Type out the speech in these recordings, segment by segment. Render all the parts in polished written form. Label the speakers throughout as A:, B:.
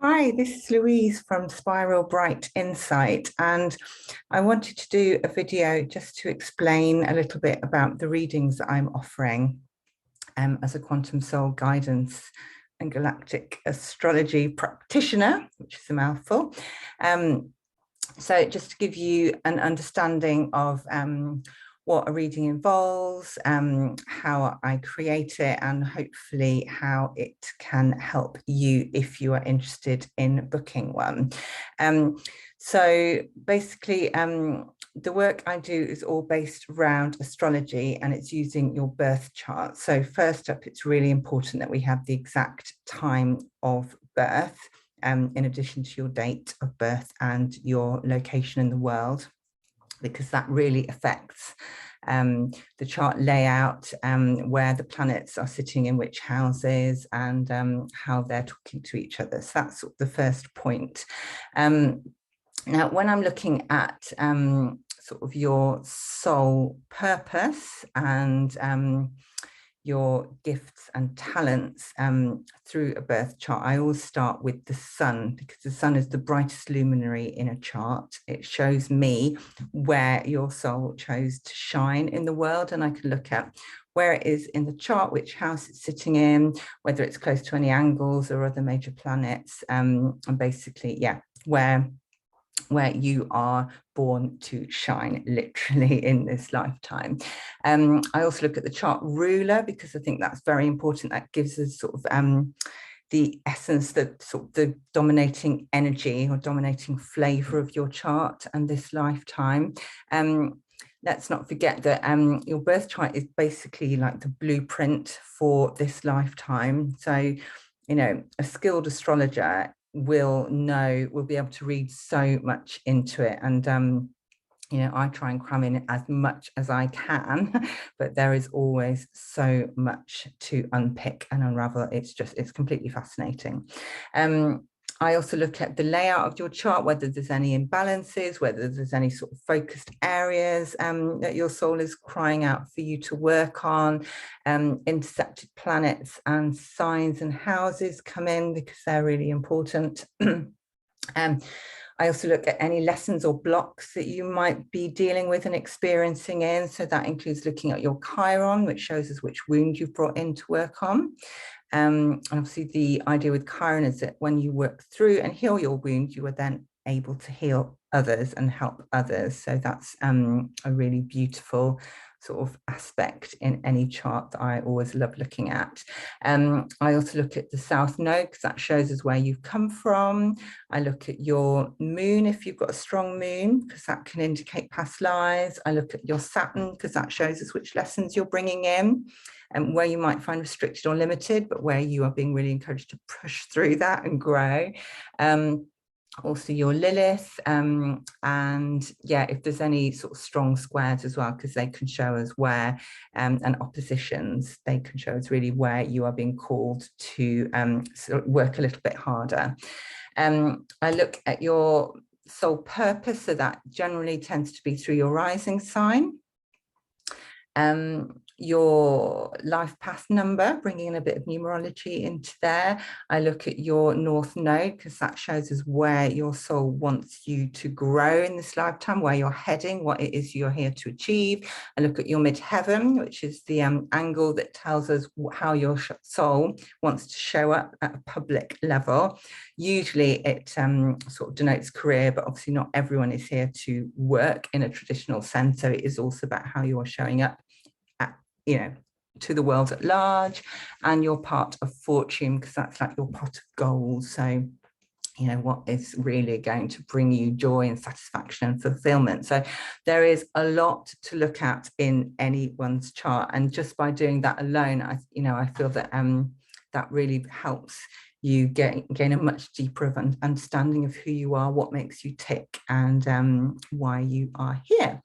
A: Hi, this is Louise from Spiral Bright Insight, and I wanted to do a video just to explain a little bit about the readings that I'm offering as a quantum soul guidance and galactic astrology practitioner, which is a mouthful. So just to give you an understanding of what a reading involves, how I create it, and hopefully how it can help you if you are interested in booking one. So basically, the work I do is all based around astrology, and it's using your birth chart. So first up, it's really important that we have the exact time of birth, in addition to your date of birth and your location in the world, because that really affects the chart layout, where the planets are sitting in which houses, and how they're talking to each other. So that's sort of the first point. Now, when I'm looking at sort of your soul purpose and your gifts and talents through a birth chart, I always start with the sun, because the sun is the brightest luminary in a chart. It shows me where your soul chose to shine in the world, and I can look at where it is in the chart, which house it's sitting in, whether it's close to any angles or other major planets, and basically, yeah, where you are born to shine, literally, in this lifetime. I also look at the chart ruler, because I think that's very important. That gives us sort of the essence, the sort of the dominating energy or dominating flavor of your chart and this lifetime. Let's not forget that your birth chart is basically like the blueprint for this lifetime. So, you know, a skilled astrologer will be able to read so much into it. And you know, I try and cram in as much as I can, but there is always so much to unpick and unravel. It's completely fascinating. I also look at the layout of your chart, whether there's any imbalances, whether there's any sort of focused areas that your soul is crying out for you to work on. Intercepted planets and signs and houses come in because they're really important. I also look at any lessons or blocks that you might be dealing with and experiencing in. So that includes looking at your Chiron, which shows us which wound you've brought in to work on. And obviously the idea with Chiron is that when you work through and heal your wound, you are then able to heal others and help others. So that's a really beautiful sort of aspect in any chart that I always love looking at. I also look at the South Node, because that shows us where you've come from. I look at your moon, if you've got a strong moon, because that can indicate past lives. I look at your Saturn, because that shows us which lessons you're bringing in, and where you might find restricted or limited, but where you are being really encouraged to push through that and grow. Also your Lilith, and yeah, if there's any sort of strong squares as well, because they can show us where, and oppositions, they can show us really where you are being called to sort of work a little bit harder. I look at your soul purpose, so that generally tends to be through your rising sign. Your life path number, bringing in a bit of numerology into there. I look at your North Node, because that shows us where your soul wants you to grow in this lifetime, where you're heading, what it is you're here to achieve. I look at your midheaven, which is the angle that tells us how your soul wants to show up at a public level. Usually it sort of denotes career, but obviously not everyone is here to work in a traditional sense. So it is also about how you are showing up, you know, to the world at large, and your part of fortune, because that's like your pot of gold. So, you know, what is really going to bring you joy and satisfaction and fulfillment. So there is a lot to look at in anyone's chart, and just by doing that alone, I feel that that really helps you gain a much deeper understanding of who you are, what makes you tick, and why you are here.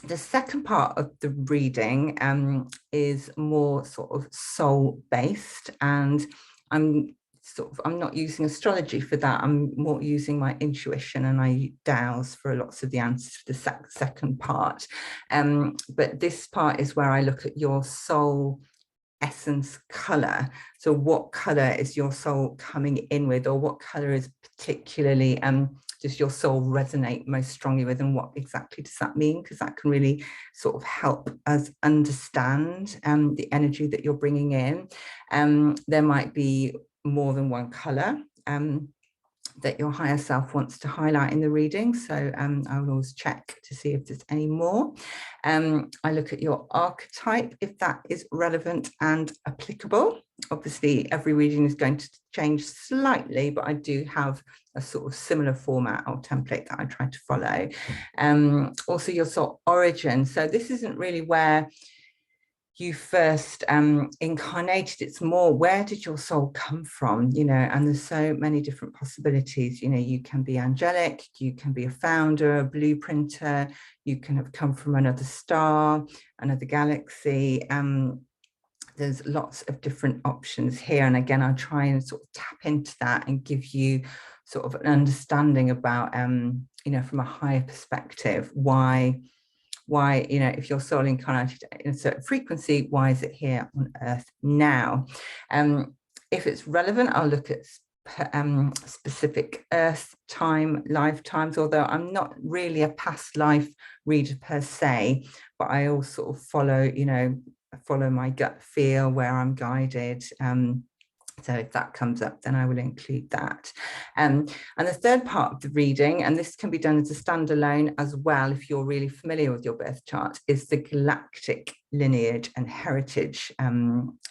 A: The second part of the reading is more sort of soul-based, and I'm not using astrology for that. I'm more using my intuition, and I dowse for lots of the answers for the second part. But this part is where I look at your soul essence color. So what color is your soul coming in with, or what color is particularly does your soul resonate most strongly with, and what exactly does that mean? Because that can really sort of help us understand the energy that you're bringing in. There might be more than one color that your higher self wants to highlight in the reading. So I will always check to see if there's any more. I look at your archetype, if that is relevant and applicable. Obviously, every reading is going to change slightly, but I do have a sort of similar format or template that I try to follow. Also, your soul origin. So this isn't really where you first incarnated. It's more, where did your soul come from, you know? And there's so many different possibilities. You know, you can be angelic, you can be a founder, a blueprinter, you can have come from another star, another galaxy. There's lots of different options here, and again, I'll try and sort of tap into that and give you sort of an understanding about you know, from a higher perspective, why, you know, if your soul incarnated in a certain frequency, why is it here on Earth now? If it's relevant, I'll look at specific Earth time lifetimes, although I'm not really a past life reader per se, but I also sort of follow, you know, follow my gut feel, where I'm guided. So if that comes up, then I will include that. And the third part of the reading, and this can be done as a standalone as well, if you're really familiar with your birth chart, is the galactic lineage and heritage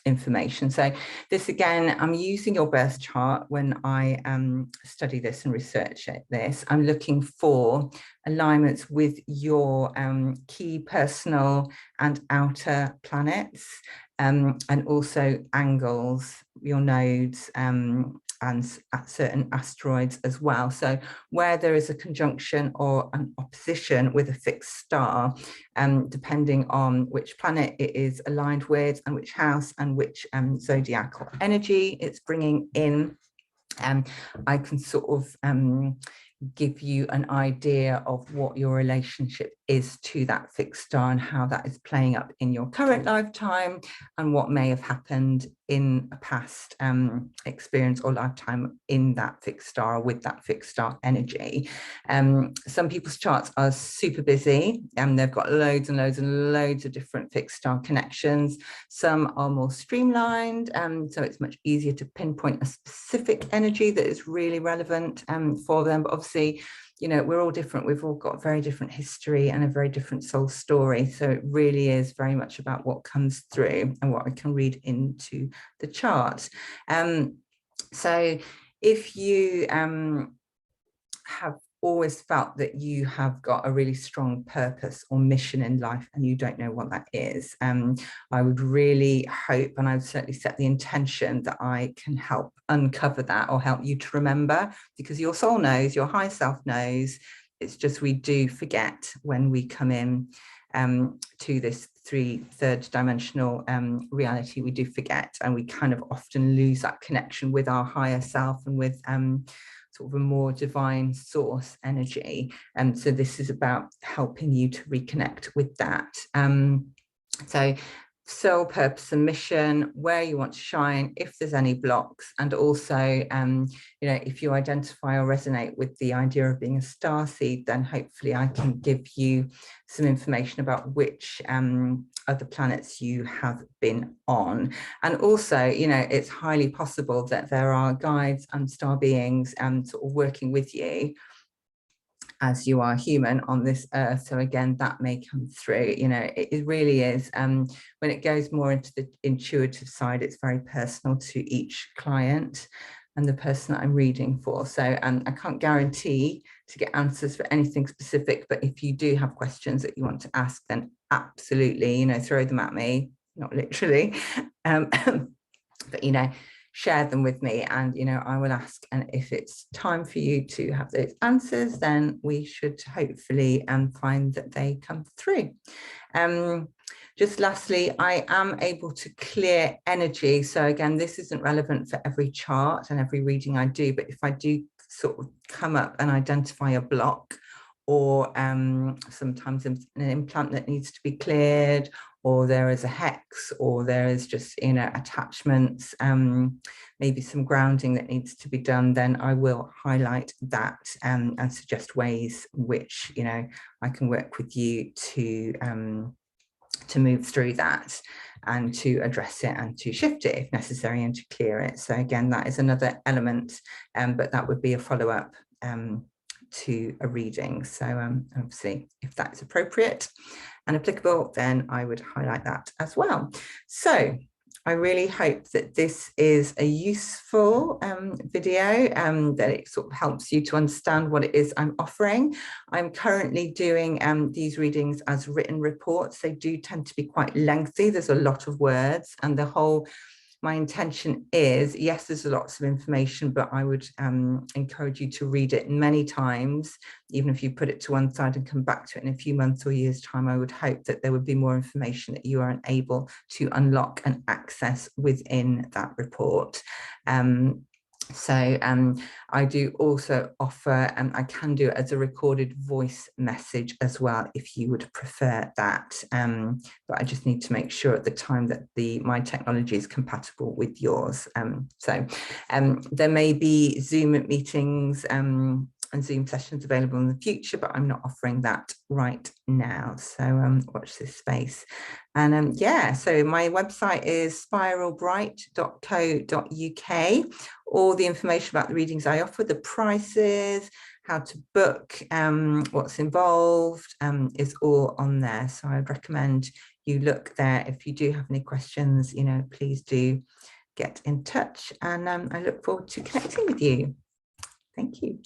A: information. So this, again, I'm using your birth chart when I study this and research this. I'm looking for alignments with your key personal and outer planets, and also angles, your nodes, and at certain asteroids as well. So where there is a conjunction or an opposition with a fixed star, depending on which planet it is aligned with and which house and which zodiacal energy it's bringing in, I can sort of give you an idea of what your relationship is to that fixed star and how that is playing up in your current lifetime, and what may have happened in a past experience or lifetime in that fixed star or with that fixed star energy. Some people's charts are super busy and they've got loads and loads and loads of different fixed star connections. Some are more streamlined, so it's much easier to pinpoint a specific energy that is really relevant for them. But obviously, you know, we're all different. We've all got very different history and a very different soul story. So it really is very much about what comes through and what I can read into the chart. So if you have always felt that you have got a really strong purpose or mission in life and you don't know what that is, I would really hope, and I would certainly set the intention, that I can help uncover that or help you to remember, because your soul knows, your higher self knows. It's just we do forget when we come in to this third dimensional reality. We do forget, and we kind of often lose that connection with our higher self and with sort of a more divine source energy. And so this is about helping you to reconnect with that. So soul purpose and mission, where you want to shine, if there's any blocks, and also, you know, if you identify or resonate with the idea of being a starseed, then hopefully I can give you some information about which other planets you have been on. And also, you know, it's highly possible that there are guides and star beings sort of working with you as you are human on this earth. So again, that may come through. You know, it really is, when it goes more into the intuitive side, it's very personal to each client and the person that I'm reading for. So I can't guarantee to get answers for anything specific, but if you do have questions that you want to ask, then absolutely, you know, throw them at me, not literally, but, you know, share them with me, and, you know, I will ask. And if it's time for you to have those answers, then we should hopefully find that they come through. Just lastly, I am able to clear energy. So again, this isn't relevant for every chart and every reading I do, but if I do sort of come up and identify a block, or sometimes an implant that needs to be cleared, or there is a hex, or there is just, you know, attachments, maybe some grounding that needs to be done, then I will highlight that and suggest ways which, you know, I can work with you to move through that and to address it and to shift it if necessary and to clear it. So again, that is another element, but that would be a follow-up to a reading. So obviously, if that's appropriate and applicable, then I would highlight that as well. So I really hope that this is a useful video, that it sort of helps you to understand what it is I'm offering. I'm currently doing these readings as written reports. They do tend to be quite lengthy. There's a lot of words, and my intention is, yes, there's lots of information, but I would encourage you to read it many times, even if you put it to one side and come back to it in a few months or years' time. I would hope that there would be more information that you are able to unlock and access within that report. So I do also offer, I can do it as a recorded voice message as well, if you would prefer that. But I just need to make sure at the time that my technology is compatible with yours. So there may be Zoom meetings and Zoom sessions available in the future, but I'm not offering that right now. So watch this space. And yeah, so my website is spiralbright.co.uk. All the information about the readings I offer, the prices, how to book, what's involved, is all on there. So I'd recommend you look there. If you do have any questions, you know, please do get in touch. And I look forward to connecting with you. Thank you.